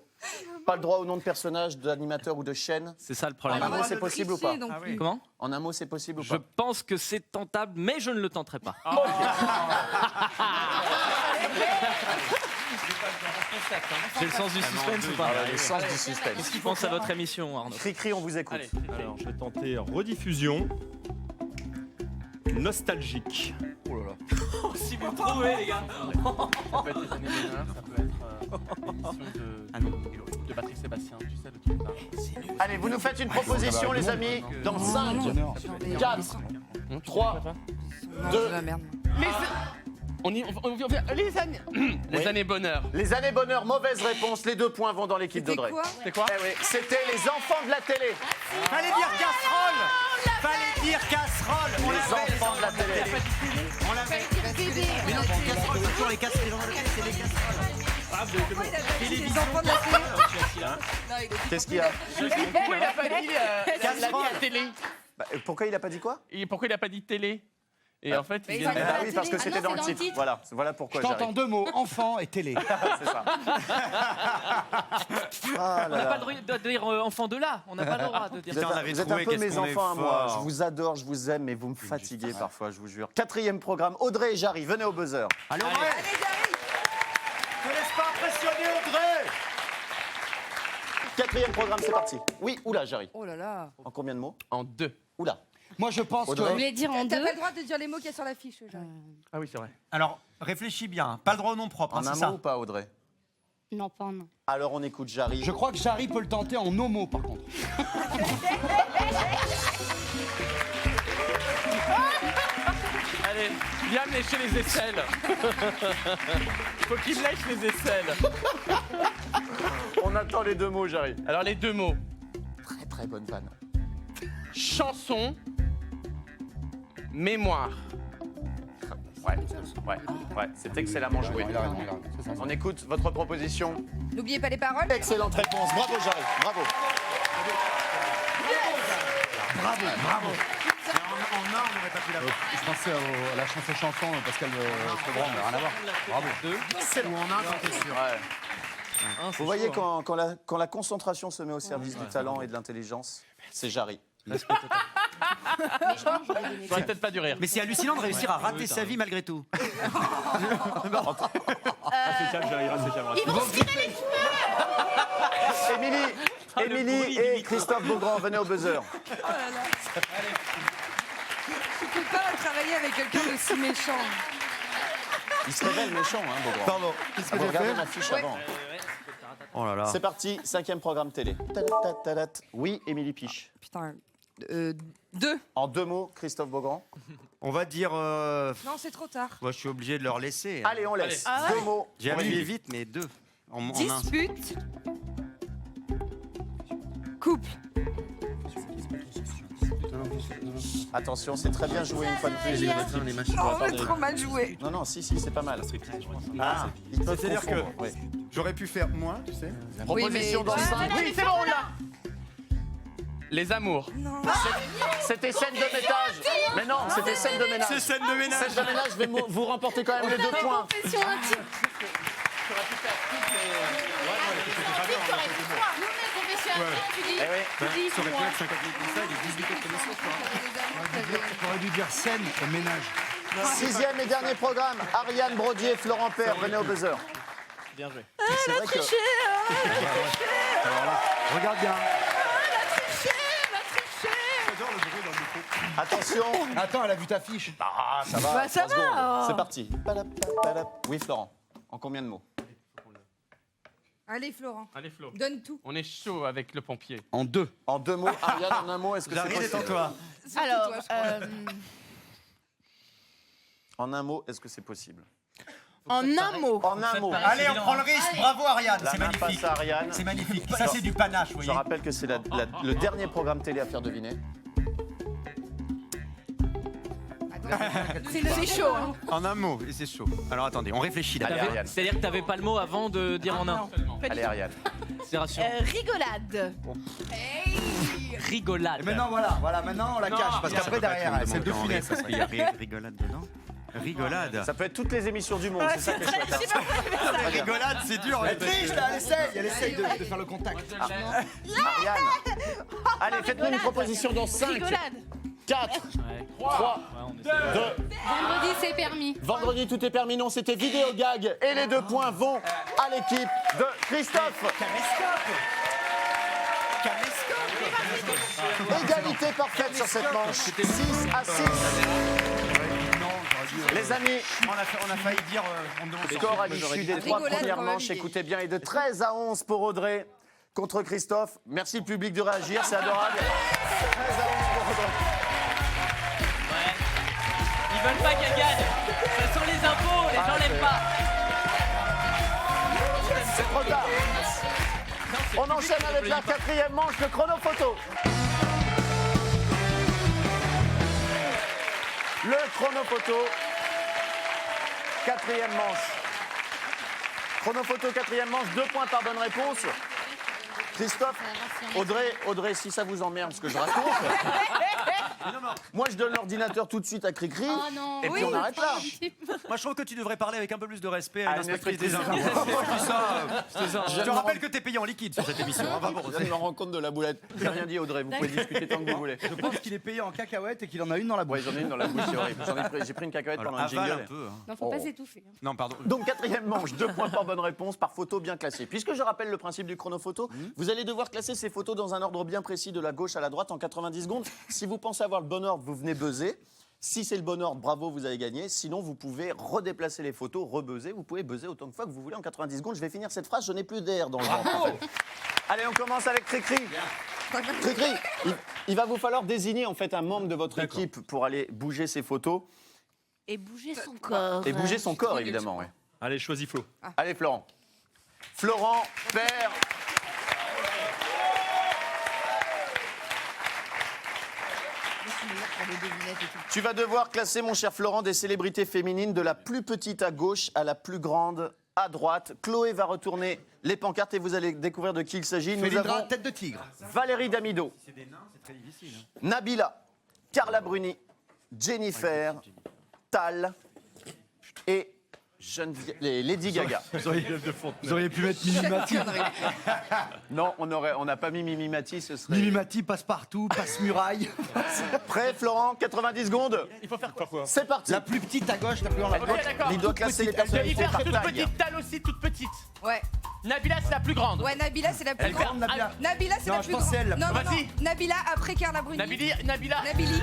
Pas le droit au nom de personnage, d'animateur ou de chaîne. C'est ça le En problème. un mot, c'est possible ou pas Non plus. Comment? En un mot, c'est possible ou Je pas pense que c'est tentable, mais je ne le tenterai pas. J'ai le sens du suspense ou pas? Le sens du suspense. Qu'est-ce qu'ils pensent à votre émission, Arnaud? Cri-Cri, on vous écoute. Allez. Alors, je vais tenter rediffusion. Nostalgique. Si vous trouvez, les gars. Ça peut être les années bonheur, ça peut être l'émission de Patrick Sébastien, tu sais, le truc là. Allez, vous nous faites une proposition, les amis. Dans 5, 4, 3, Non, 2. c'est la merde. Les années bonheur. Les années bonheur, mauvaise réponse. Les 2 points vont dans l'équipe C'était d'Audrey. quoi? C'est quoi? Eh oui, c'était les enfants de la télé. Fallait dire casserole. Fallait dire casserole. On Les l'avait. enfants de la télé. On l'avait. Mais non, c'est casserole, c'est toujours les casseroles. C'est les casseroles. Pourquoi il a pas dit les enfants de la télé? Non, il a dit Qu'est-ce qu'il y a Pourquoi il a pas dit la télé? Bah, pourquoi il a pas dit quoi? Et pourquoi il a pas dit télé? Et en fait, il Mais vient il de... va- Bah oui, parce que Ah c'était non, dans le c'est titre. Voilà pourquoi Je tente en j'arrive. 2 mots, enfant et télé. C'est ça. Ah On là n'a là. pas le droit de dire enfant de là. On n'a pas le droit de dire Vous êtes, ça. on avait vous êtes trouvé un peu qu'est-ce mes qu'on est enfants à moi. fort. Je vous adore, je vous aime, mais vous me fatiguez parfois, je vous jure. 4e programme, Audrey et Jarry, venez au buzzer. Allez, Audrey. Allez, Jarry. Ne laisse pas impressionner Audrey. 4e programme, c'est parti. Oui, oula, Jarry. Oh là là. En combien de mots? En 2. Oula. Moi, je pense Audrey. Je que. voulais dire en T'as 2. pas le droit de dire les mots qu'il y a sur l'affiche, Jarry. Ah oui, c'est vrai. Alors, réfléchis bien. Pas le droit au nom propre, En c'est un ça. mot ou pas, Audrey? Non, pas en un. Alors on écoute Jarry. Je crois que Jarry peut le tenter en homo, par contre. Allez, viens me lécher les aisselles. Faut qu'il lèche les aisselles. On attend les 2 mots, Jarry. Alors les 2 mots. Très très bonne vanne. Chanson, mémoire. Ouais, c'est excellemment joué. Il a raison, il a raison. C'est ça, On écoute votre proposition. N'oubliez pas les paroles. Excellente réponse. Bravo, Jarry. Bravo. en un, on n'aurait pas pu l'avoir. Je pensais à la chanson Pascal Sevran, mais rien à voir. Bravo. Ou en un, quand t'es sûr. Vous voyez, quand la concentration se met au service du talent et de l'intelligence, c'est Jarry. J'aurais peut-être pas dû rire. Mais c'est hallucinant de réussir à rater sa vie malgré tout. Ils vont se tirer les cheveux. Émilie et Christophe Beaugrand, venez au buzzer. Tu peux pas travailler avec quelqu'un d'aussi méchant. Il se révèle méchant, hein, Beaugrand. Pardon, qu'est-ce que j'ai Regardez fait ma fiche avant. Oh là là. C'est parti, 5e programme télé. Oui, Émilie Piche. Putain. 2. En 2 mots, Christophe Beaugrand. On va dire. Non, c'est trop tard. Moi, je suis obligé de leur laisser. Allez, on laisse. 2 mots. J'ai appuyé vite, mais 2. En un. Dispute. Couple. Attention, c'est très bien joué une fois de plus. Oh, trop mal joué. Non, si, c'est pas mal. Ah, ils peuvent C'est-à-dire que confondre, oui. j'aurais pu faire moins, tu sais. Proposition dans le 5. Oui, c'est bon, on l'a. Les amours. Non. C'était scène de ménage. Mais non, c'était scène de ménage. C'est scène de ménage. Scène de ménage, vous remportez quand même les 2 points. Confession intime. Nous, mais confession intime, tu dis. Eh oui. Tu dis, Ça aurait pu moi. être 50 000 comme ça, il est 18 autres connaissances. J'aurais dû dire scène et ménage. 6e et dernier programme. Ariane Brodier, Florent Père, venez au buzzer. Bien joué. C'est vrai que... Regarde bien. Attention. Attends, elle a vu ta fiche. Ah, ça va. Bah, ça 3 secondes. va. C'est parti. Oui, Florent. En combien de mots? Allez, Florent. Allez, Flo. Donne tout. On est chaud avec le pompier. En 2. En 2 mots. Ariane, en 1 mot, est-ce que c'est Jarry, possible? détends-toi. Surtout Alors, toi, je crois. En 1 mot, est-ce que c'est possible? en un mot. En 1 mot. Allez, on prend le risque. Bravo, Ariane. La C'est main magnifique. passe à Ariane. C'est magnifique. Ça, c'est du panache, vous Je voyez. rappelle que c'est le dernier programme télé à faire deviner. C'est chaud. Hein. En un mot, et c'est chaud. Alors attendez, on réfléchit Allez, d'abord. Ariane. C'est-à-dire que t'avais pas le mot avant de dire en un. Allez, Ariane. C'est rassurant. Rigolade. Rigolade. Et maintenant, voilà, maintenant on la cache. Parce qu'après, derrière, c'est deux funèbres. Parce qu'il y a rigolade dedans. Rigolade. Ça peut être toutes les émissions du monde, c'est ça qui est chouette. Rigolade, c'est dur. Elle triche là, elle essaye de faire le contact. Ariane. Allez, faites-nous une proposition dans 5, Rigolade. 4, 3, 2. Vendredi, c'est permis. Vendredi, tout est permis. Non, c'était vidéo gag. Et les 2 points vont à l'équipe de Christophe. Égalité parfaite sur cette manche. 6-6. Les amis, On a failli dire. On me demande score à l'issue des 3 Rigolade, premières manches. probabilité. Écoutez bien, et de 13-11 pour Audrey contre Christophe. Merci le public de réagir, c'est adorable. 13-11 pour Audrey. Ils veulent pas qu'elle gagne. Ce sont les impôts, les gens l'aiment pas. C'est trop tard. On enchaîne avec la 4e manche, le chrono photo. Le chrono photo. 4e manche. Chrono photo, 4e manche, 2 points par bonne réponse. Christophe, Audrey, si ça vous emmerde ce que je raconte, moi je donne l'ordinateur tout de suite à Cricri, Oh non. et puis on arrête là. Moi, je trouve que tu devrais parler avec un peu plus de respect à Ah, l'inspectrice des inspectrice. impôts. Je te me rappelle que t'es payé en liquide sur cette émission. hein, pas pour- Je viens de me rendre compte de la boulette. J'ai rien dit, Audrey, vous pouvez discuter tant que vous voulez. Je pense qu'il est payé en cacahuètes et qu'il en a une dans la bouche. Ouais, j'en ai une dans la bouche, c'est horrible. J'ai pris une cacahuète pendant un Avale jingle. un peu. hein. Non, faut pas Oh. s'étouffer. hein. Non, pardon. Donc 4e manche, 2 points par bonne réponse, par photo bien classée. Puisque je rappelle le principe du chronophoto, vous allez devoir classer ces photos dans un ordre bien précis de la gauche à la droite en 90 secondes. Si vous pensez avoir le bon ordre, vous venez buzzer. Si c'est le bon ordre, bravo, vous avez gagné. Sinon, vous pouvez redéplacer les photos, rebuzzer. Vous pouvez buzzer autant de fois que vous voulez en 90 secondes. Je vais finir cette phrase, je n'ai plus d'air dans le ventre. en fait. Allez, on commence avec Cricri. Cricri, il va vous falloir désigner en fait un membre de votre équipe pour aller bouger ces photos. Et bouger son corps. Et bouger son corps, évidemment. Ouais. Allez, choisis Flo. Allez, Florent. Florent, père. Tu vas devoir classer, mon cher Florent, des célébrités féminines de la plus petite à gauche à la plus grande à droite. Chloé va retourner les pancartes et vous allez découvrir de qui il s'agit. Nous Félindra, avons tête de tigre. Valérie Damido, Nabila, Carla Bruni, Jennifer, Tal et Lady Gaga. Vous auriez pu mettre Mimimati. Non, on n'a pas mis Mimimati, ce serait... Mimimati, passe-partout, passe-muraille. Prêt, Florent? 90 secondes. Il faut faire quoi? C'est parti. La plus petite à gauche, la plus grande à droite. Ok, d'accord. Il doit classer les personnalités par Jennifer, toute taille. petite. Tal aussi, toute petite. Ouais. Nabila, c'est la plus grande. Ouais, Nabila, c'est la plus Elle est grande, grande. Nabila. Nabila, c'est Non, la je plus pense grande. c'est elle, la plus Non, non, grande. non. Nabila, après Carla Bruni. Nabila, Nabili.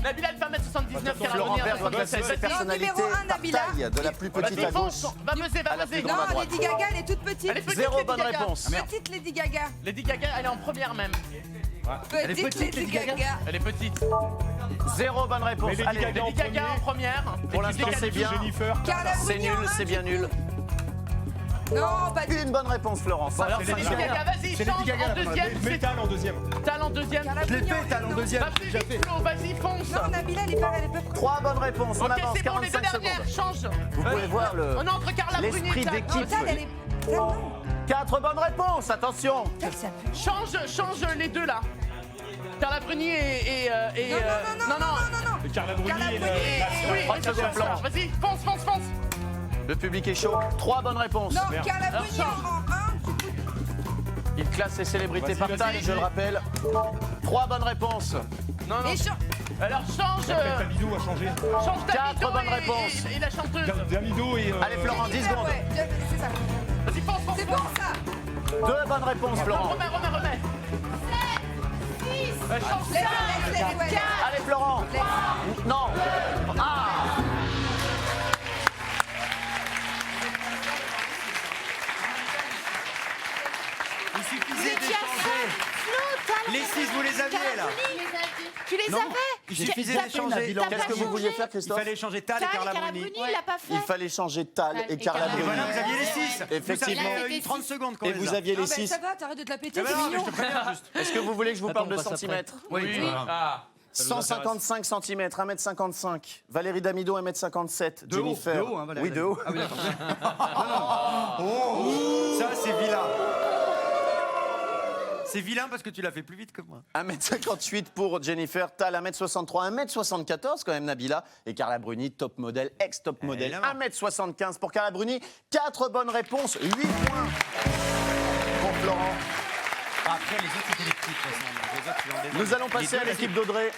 Nabila, elle fait 1m79. Florent Père doit classer ses personnalités numéro un, par Nabila. taille, de la plus petite à Vas-y, gauche. fonce. Va buzzer, va À la buzzer. plus grande à Non, droite. Lady Gaga, elle est toute petite. Elle est petite, Zéro Lady bonne Gaga. réponse. Petite Lady Gaga. Lady Gaga, elle est en première même. Petite Lady Gaga. Elle est petite. Zéro bonne réponse. Mais Lady Allez, Gaga Lady Gaga en première. pour l'instant, c'est bien. Jennifer. Carla C'est Bruni nul, en un, c'est bien du nul. coup. Non, pas du Une bonne réponse, Florence. Alors, c'est c'est Lady Lady Gaga, vas-y, C'est change Lady Gaga, en la deuxième. C'est Métal en deuxième. Tal en deuxième. Carla Je l'ai Bruni fait, Tal en non. deuxième. Va plus J'ai vite, fait. Flo, vas-y, fonce. Non, Nabila, elle est pas 3 bonnes réponses, on Ok, avance, c'est bon, les deux 45 dernières, secondes. change. Vous pouvez voir le... On est entre Carla Bruni l'esprit et Tal. d'équipe. Tal, elle est... Tal, non. 4 bonnes réponses, attention. Tal, ça pue. Change les deux là. Carla Bruni et Non. Carla Bruni Carla et Bruni oui, Trente secondes, Florent. vas-y, fonce. Le public est chaud. 3 bonnes réponses. Non, Carla Bruni en 1. Il classe ses célébrités Vas-y, par vas-y, taille, je le rappelle. 3 bonnes réponses. Non. Et Alors change Davido a changé. Quatre Davido bonnes et- réponses. Et la chanteuse. Davido et... Allez, Florent, 10 secondes. Ouais, c'est ça. Vas-y, fonce. C'est bon, ça. 2 bonnes réponses, Florent. Remets. Change Laisse, ouais. Allez, Florent. Non. Ah. Il suffisait d'échanger. Les 6, vous les aviez là. Tu les Non. avais Il suffisait T'as d'échanger. pas Qu'est-ce que vous vouliez faire, Il Christophe? fallait échanger Tal et Carla Bruni. Bruni, il l'a pas fait. Il fallait changer Tal et Carla Et Bruni. voilà, vous aviez les 6. Effectivement. Là, Vous aviez 30 secondes quand Et même. vous aviez les Ah, bah, 6. ça va, t'arrêtes de te la péter, Eh ben c'est non, mais je mignon. te préviens juste. Est-ce que vous voulez que je vous parle de on passe après. centimètres? Oui. 155 cm, 1m55. Valérie Damido, 1m57. De haut, Jennifer. de haut, hein, Valérie Oui, de haut. Ah oui, d'accord. Oh, ça c'est vilain. C'est vilain parce que tu l'as fait plus vite que moi. 1m58 pour Jennifer, Tal 1m63, 1m74 quand même Nabila et Carla Bruni, top modèle, ex-top modèle, Évidemment. 1m75 pour Carla Bruni, 4 bonnes réponses, 8 points pour Florent. Après, les autres c'était les petits. de toute façon. Les autres, tu en déduis. Nous allons passer à l'équipe d'Audrey.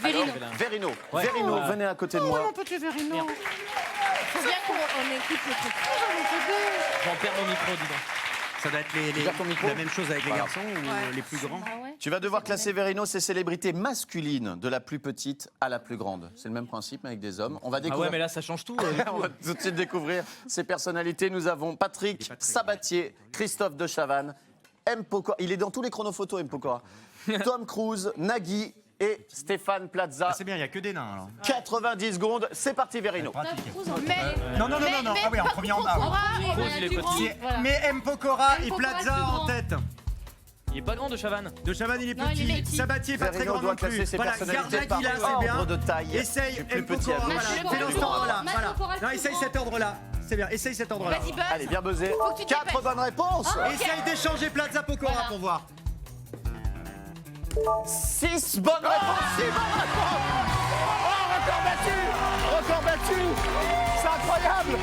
Verino. Verino, venez à côté de moi. Mon petit Verino. Faut bien qu'on écoute le truc. J'en perds mon micro, dis donc. Ça doit être Ouvert ton micro. la même chose avec les Voilà. garçons ou les plus grands. Ah ouais. Tu vas devoir classer Verino, ses célébrités masculines, de la plus petite à la plus grande. C'est le même principe mais avec des hommes. On va Ah découvrir. ouais, mais là, ça change tout. On va tout de suite découvrir ces personnalités. Nous avons Patrick Sabatier, Christophe de Chavannes, M. Pokora. Il est dans tous les chronophotos, M. Pokora. Tom Cruise, Nagui et Stéphane Plaza. Ah, c'est bien, il n'y a que des nains alors. 90 secondes, c'est parti Verino. Mais, Non. Ah oui, en premier en bas. Rose, il est petit. Mais M. Pokora et Pokora, Plaza plus en grand. tête. Il est pas grand de Chavannes. De Chavannes, il est Non, il est petit. petit. Sabatier, pas très Verino grand doit non plus. classer ses Voilà, personnalités garde par Nagui là, c'est bien. ordre de taille. Essaye Du plus M. petit à Pokora. gauche. Voilà, Pokora, fais dans plus cet grand. ordre-là. Matt Voilà. Pokora, Non, plus essaye grand. cet ordre-là. C'est bien, essaye cet ordre-là. Vas-y, buzz. Allez, bien buzzé. Faut que tu te 4 dépêches. bonnes réponses. Essaye d'échanger Plaza Pokora Voilà. pour voir. 6 bonnes réponses. 6 bonnes réponses. Oh, record battu. Record battu. C'est incroyable.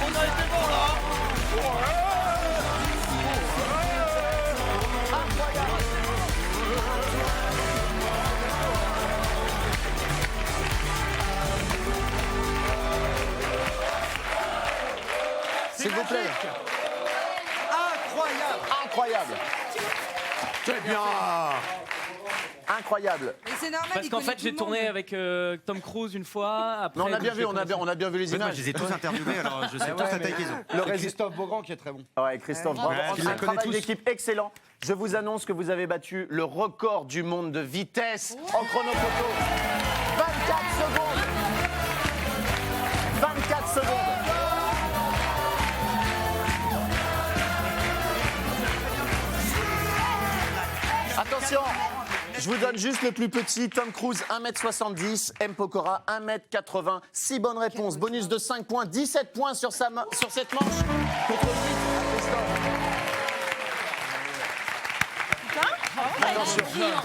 On a été bon là. Incroyable. S'il vous plaît. Incroyable. Incroyable. Très bien. Incroyable. Mais c'est normal. Parce il qu'en connaît fait, tout j'ai le tourné monde. avec Tom Cruise une fois. Après, Non, on a bien je vu, on a bien vu les Moi, images. je les ai tous interviewés, alors je sais tous la taille qu'ils ont. Le C'est résultat. Christophe Beaugrand qui est très bon. Ouais, Christophe, bravo. Ouais, tu les Un connais travail tous. d'équipe excellent. Je vous annonce que vous avez battu le record du monde de vitesse en chronophoto. 24 secondes. 24 secondes. Attention, je vous donne juste le plus petit. Tom Cruise, 1m70. M. Pokora, 1m80. 6 bonnes réponses. Bonus de 5 points. 17 points sur cette manche. Contre 8 à Christophe. Attention. Brillant.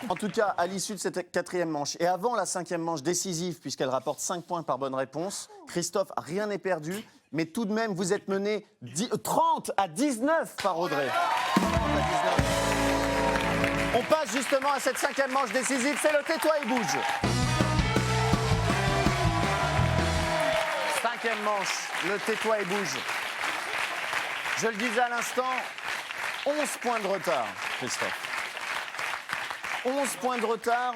En tout cas, à l'issue de cette quatrième manche, et avant la cinquième manche décisive, puisqu'elle rapporte 5 points par bonne réponse, Christophe, rien n'est perdu, mais tout de même, vous êtes mené 30 à 19 par Audrey. 30 à 19. On passe justement à cette cinquième manche décisive, c'est le tais-toi et bouge. Cinquième manche, le tais-toi et bouge. Je le disais à l'instant, 11 points de retard, Christophe. 11 points de retard.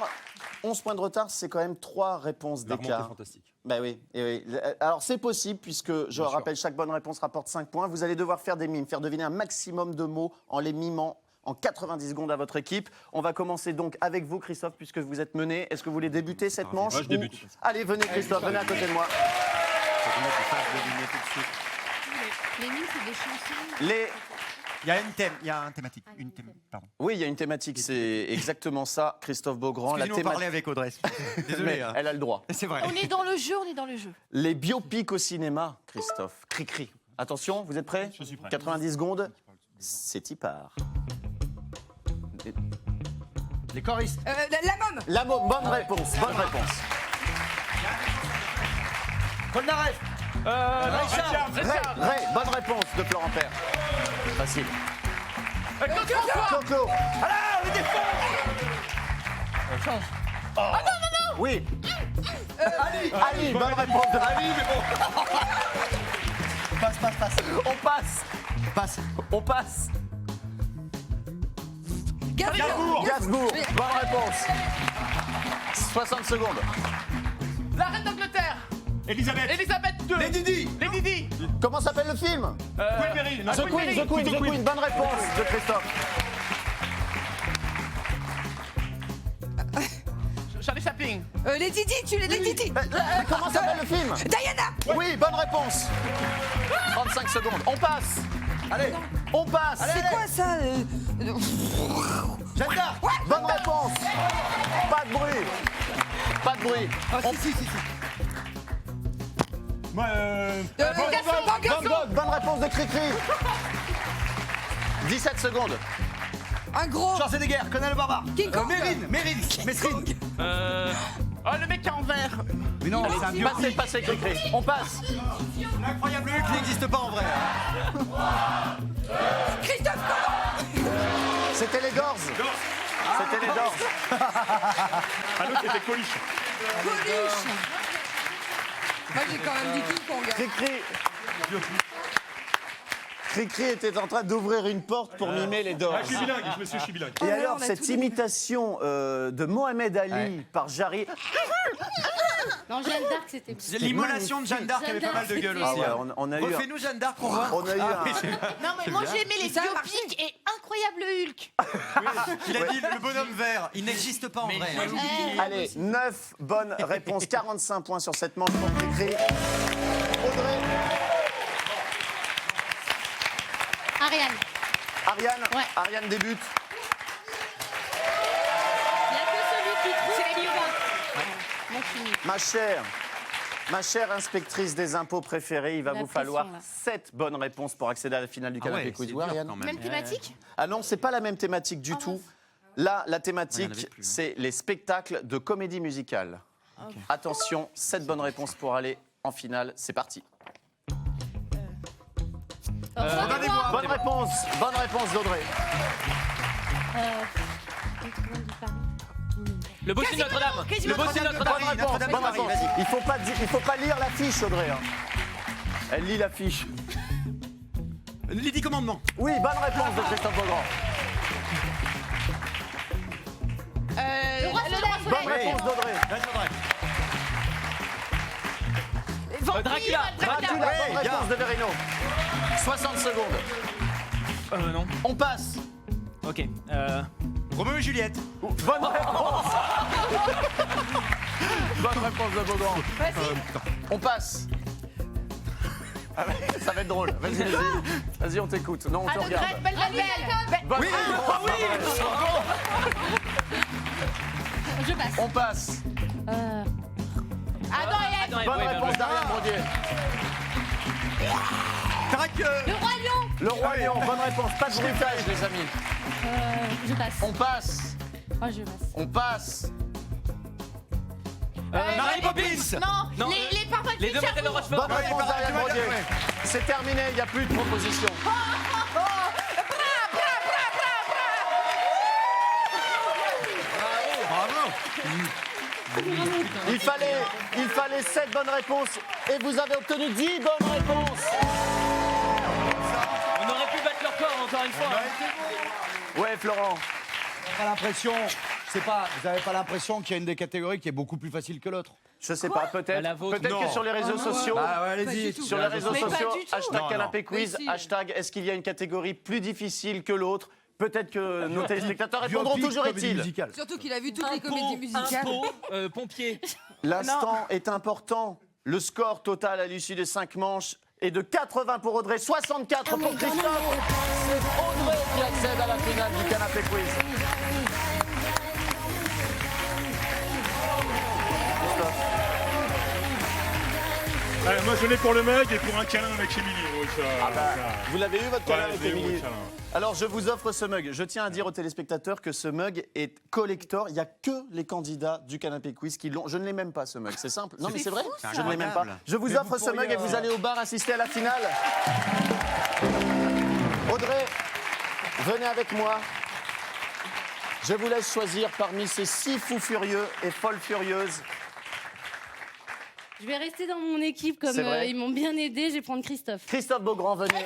11 points de retard, c'est quand même 3 réponses d'écart. Fantastique. Ben oui, et oui. Alors c'est possible, puisque je rappelle, chaque bonne réponse rapporte 5 points. Vous allez devoir faire des mimes, faire deviner un maximum de mots en les mimant en 90 secondes à votre équipe. On va commencer donc avec vous, Christophe, puisque vous êtes mené. Est-ce que vous voulez débuter cette manche? Moi, je débute. Allez, venez Christophe, venez à côté de moi. Les mimes, c'est des chansons. Les... Il y a un thématique. Pardon. Oui, il y a une thématique, c'est exactement ça, Christophe Beaugrand. Excusez-nous, on parlait avec Audrey. Désolé. Mais elle a le droit. C'est vrai. On est dans le jeu, on est dans le jeu. Les biopics au cinéma, Christophe. Cri-cri. Attention, vous êtes prêts? Je suis prêt. 90 secondes, c'est y part. Les choristes. La môme. La bonne réponse, bonne réponse. Polnareff. Ray, bonne réponse de Florent Père. Facile. Coco. Oui. Ali, bonne réponse de Ali, mais bon. Passe. On passe. Gainsbourg, bonne réponse. 60 secondes. La reine d'Angleterre. Elisabeth. Elisabeth II. Les Didi. Les Didi. Comment s'appelle le film? The Queen, bonne réponse de Christophe. Charlie Chaplin. Les Didi, tu les Didi. Comment s'appelle le film? Diana. Oui, bonne réponse. 35 secondes. On passe. Allez. On passe. C'est quoi ça Jeanne d'Arc. Bonne réponse. Pas de bruit. Pas de bruit. Si. Moi, Van Gogh, bonne réponse de Cricri. 17 secondes. Un gros. Schwarzenegger, Conan le barbare. King Kong. Mesrine. Oh, le mec qui est en vert. Mais non, c'est un biopic. Passez, Cricri. On passe. L'incroyable Hulk n'existe pas en vrai. Christophe Colomb. C'était les Doors. C'était les Doors. Ah, l'autre, c'était Coluche. Coluche. Moi, j'ai quand même dit King Kong. Cricri était en train d'ouvrir une porte pour mimer les Doors. Ah, je suis bilingue, je suis bilingue. Et ouais, alors, on a cette tout imitation de Mohamed Ali par Jarry. Non, Jeanne d'Arc, c'était. L'immolation de Jeanne d'Arc avait pas mal de gueule aussi. Ah ouais, on a eu. Refais-nous Jeanne d'Arc, on voit. On a eu un. Non, mais moi j'ai aimé les Ça a marché. biopics et Incroyable Hulk. Il a dit le bonhomme vert, il n'existe pas en vrai. Allez, 9 bonnes réponses, 45 points sur cette manche pour Cricri. Audrey. Ariane. Ouais. Ariane débute. Il n'y a que celui qui trouve qui va. Mon fini. Ma chère inspectrice des impôts préférée, il va La vous pression, falloir là. 7 bonnes réponses pour accéder à la finale du Canapé Quiz. Oui, Ariane. Même thématique. Ah non, c'est pas la même thématique du tout. Là, la thématique, c'est les spectacles de comédie musicale. Attention, 7 bonnes réponses pour aller en finale. C'est parti. Bonne réponse d'Audrey. Le Bossu de Notre-Dame. Le Bossu de Notre-Dame. Bonne réponse. Il faut pas lire l'affiche, Audrey. hein. Elle lit l'affiche. Les 10 commandements. Oui, bonne réponse de Christophe Beaugrand. Le roi soleil. Bonne réponse d'Audrey. Dracula. Dracula, bonne réponse de Verino. 60 secondes. Non. On passe. Ok. Roméo et Juliette. Bonne réponse. Bonne réponse de Beaugrand. On passe. Ah ouais, ça va être drôle. Vas-y, on t'écoute. Non, on te regarde. Belle. Bonne Oui. réponse. Je passe. On passe. Adam et Ève. Bonne réponse d'Ariane Brodier. Le roi lion. Le Roi Lion, bonne réponse. Pas de bruitage, les amis. Je passe. On passe. Oh, je passe. On passe. Mary Poppins. Non, les parfums Les demoiselles de Rochefort. Bonne réponse d'Ariane Brodier. C'est terminé, il n'y a plus de propositions. Il fallait 7 bonnes réponses et vous avez obtenu 10 bonnes réponses. On aurait pu battre leur corps encore une fois. Ouais, Florent. Vous n'avez pas l'impression qu'il y a une des catégories qui est beaucoup plus facile que l'autre? Je sais pas, peut-être. La vôtre, Peut-être que sur les réseaux sociaux. allez-y. Sur les réseaux Mais pas sociaux, du tout. hashtag Non, canapé non. quiz, Mais si. hashtag est-ce qu'il y a une catégorie plus difficile que l'autre? Peut-être que nos téléspectateurs répondront Biopic, toujours comédie est-il. musicale. Surtout qu'il a vu toutes les comédies musicales. Impôt, pompier. L'instant est important. Le score total à l'issue des 5 manches est de 80 pour Audrey, 64 pour Christophe. C'est Audrey qui accède à la finale du canapé quiz. Allez, moi je l'ai pour le mug et pour un câlin avec Émilie. Vous l'avez eu votre câlin avec je l'ai eu, Émilie? le câlin. Alors je vous offre ce mug. Je tiens à dire aux téléspectateurs que ce mug est collector. Il n'y a que les candidats du canapé quiz qui l'ont. Je ne l'ai même pas ce mug, c'est simple. Non mais c'est vrai, je ne l'ai même pas. Je vous offre ce mug et vous allez au bar assister à la finale. Audrey, venez avec moi. Je vous laisse choisir parmi ces 6 fous furieux et folles furieuses. Je vais rester dans mon équipe comme C'est vrai. ils m'ont bien aidé. Je vais prendre Christophe. Christophe Beaugrand, venez.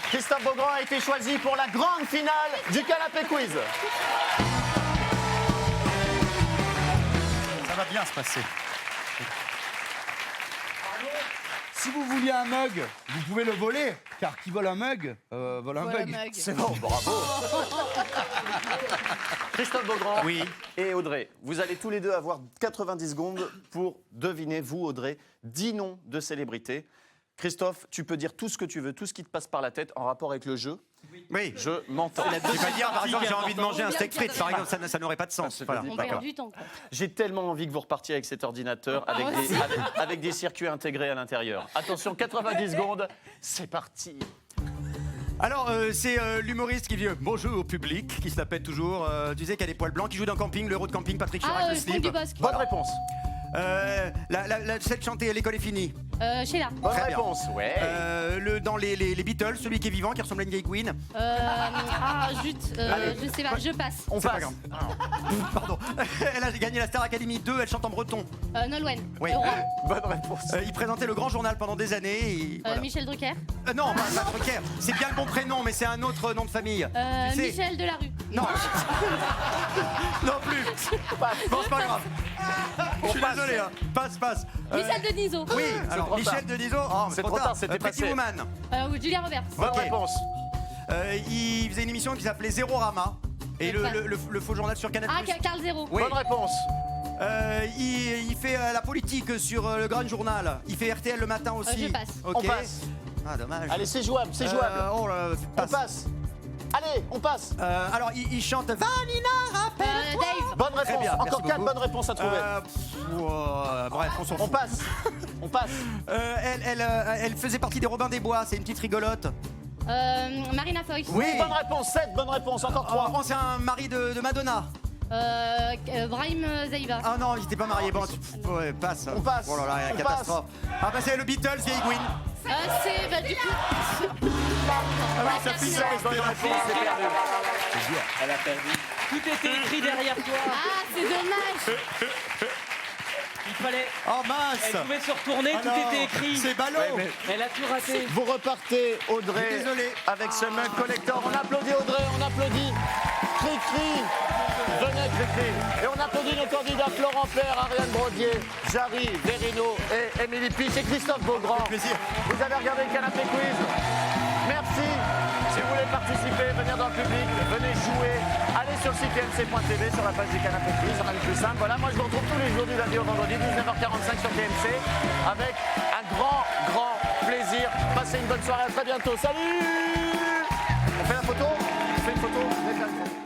Christophe Beaugrand a été choisi pour la grande finale du canapé quiz. Ça va bien se passer. Si vous vouliez un mug, vous pouvez le voler. Car qui vole un mug, vole un Voilà, mug. Mug. C'est bon, bravo. Christophe Beaugrand Oui. et Audrey, vous allez tous les deux avoir 90 secondes pour deviner, vous Audrey, 10 noms de célébrités. Christophe, tu peux dire tout ce que tu veux, tout ce qui te passe par la tête en rapport avec le jeu. Oui. Je m'entends. Je vais pas dire, par exemple, j'ai envie de manger un Bien steak frites, par exemple, ça n'aurait pas de sens. c'est Voilà. pas dit. On D'accord. perd du temps, quoi. J'ai tellement envie que vous repartiez avec cet ordinateur avec des circuits intégrés à l'intérieur. Attention, 90 secondes, c'est parti. Alors, c'est l'humoriste qui dit bonjour au public, qui se la pète toujours. Tu sais, qui a des poils blancs, qui joue dans le camping, l'euro de camping, Patrick Chirac, le Franck slip. Dubosc. Bonne réponse. Celle chantée, l'école est finie. Sheila. Bonne Très bien. réponse, ouais. Dans les Beatles, celui qui est vivant, qui ressemble à une vieille queen. Zut. Je sais pas. Je passe. On C'est pas passe. grave. Pardon. Elle a gagné la Star Academy 2, elle chante en breton. Nolwenn. Oui. Leroy. Bonne réponse. Il présentait le grand journal pendant des années. Et voilà. Michel Drucker. Non, pas Drucker. C'est bien le bon prénom, mais c'est un autre nom de famille. Tu sais- Michel Delarue. Non. Non plus. Bon, c'est pas grave. Je suis désolé. Hein. Passe. Michel Denisot. Oui, alors trop Michel Denisot. Oh, mais C'est trop tard, c'était Pretty passé. Woman. Julia Roberts. Bonne Ok. réponse. Il faisait une émission qui s'appelait Zéro Rama. Et le faux journal sur Canal+. Ah, Carl Zéro. Oui. Bonne réponse. Il fait la politique sur le Grand Journal. Il fait RTL le matin aussi. Je passe. Ok. On passe. Ah, dommage. Allez, c'est jouable, c'est jouable. Oh là, On passe. Allez, on passe. Alors, il chante Vanina, rappelle. Dave. Bonne Très réponse. bien, Encore merci 4 beaucoup. bonnes réponses à trouver. Bref, on s'en On fout. passe. On passe. Elle faisait partie des Robins des Bois, c'est une petite rigolote. Marina Foïs. Oui. Bonne réponse. 7 bonnes réponses. Encore 3. C'est un mari de Madonna. Brahim Zaïba. Ah non, il était pas marié. Bon, ouais, passe. On passe. Oh là là, On la catastrophe. Ah bah c'est le Beatles, vieille Gwyn. C'est du coup. Ah oui, ça finit. 16 bonnes réponses, c'est perdu. Elle a perdu. Tout était écrit derrière toi. Ah, c'est dommage. Il fallait. Oh mince. Elle pouvait se retourner, Ah tout non, était écrit. C'est ballot. Elle a tout raté. Vous repartez, Audrey, Je suis désolé. avec ce mug collector. On applaudit Audrey, on applaudit Cricri. Venez, Cricri. Et on applaudit nos candidats Florent Père, Ariane Brodier, Jarry, Verino et Émilie Piche et Christophe Beaugrand. Plaisir. Vous avez regardé le Canapé Quiz. Merci. Si vous voulez participer, venir dans le public, venez jouer. Allez sur le site tmc.tv, sur la page du Canapé Quiz, ça sera le plus simple. Voilà, moi je vous retrouve tous les jours du lundi au vendredi, 19h45 sur TMC, avec un grand plaisir. Passez une bonne soirée, à très bientôt. Salut. On fait la photo. On fait une photo.